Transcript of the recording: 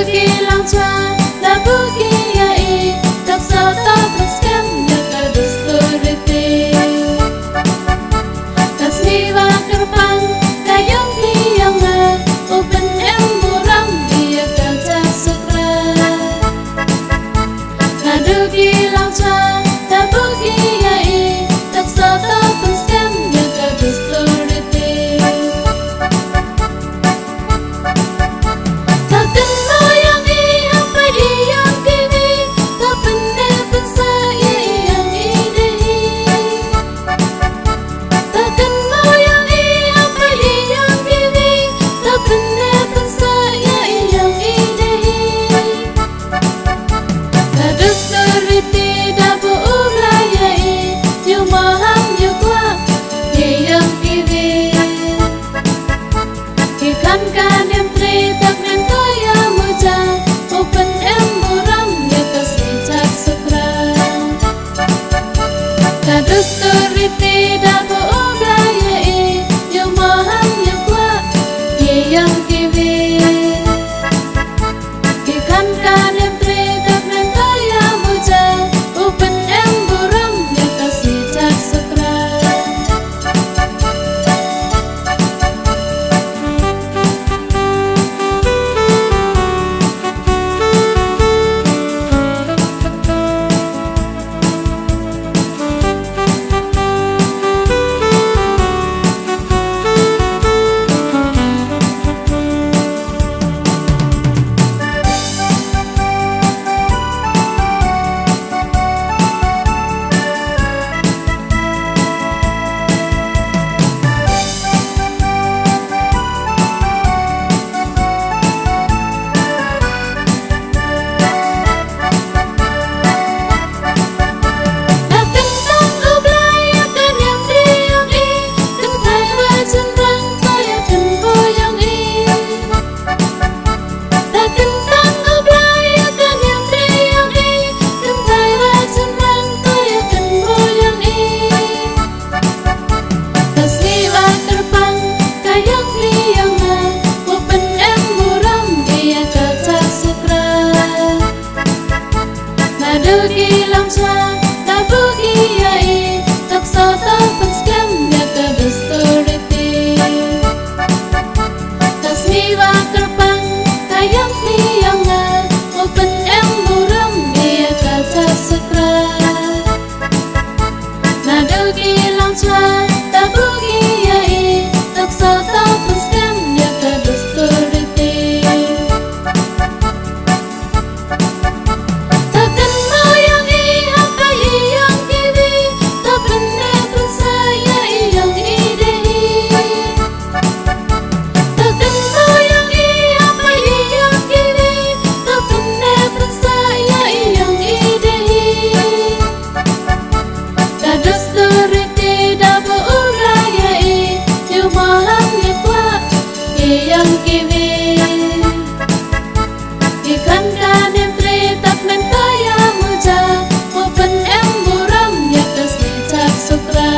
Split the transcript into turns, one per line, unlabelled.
kilang cha na buki ai tak sa ta paskan ya ka dusturiti kasniwa kerpan kayang tiang na open em muram dia kaca sukra na kilang cha na buki ai tak sa ta paskan ya ka dusturiti Dusturiti da bo oblai yang maham yang kuat yang kiwi ikan kanem tri tak mentaya muja open em buram yang kasih cak sukra kilang cha na buki ai tak sa ta paskan ya ka dusturiti kasniwa kerpan kayang tiang na open em muram dia kaca sukra na kilang cha na buki ai tak sa ta paskan ya ka dusturiti yang kiwi ikan kanem tri tak mentaya muja open em buram ya kasih cak sukra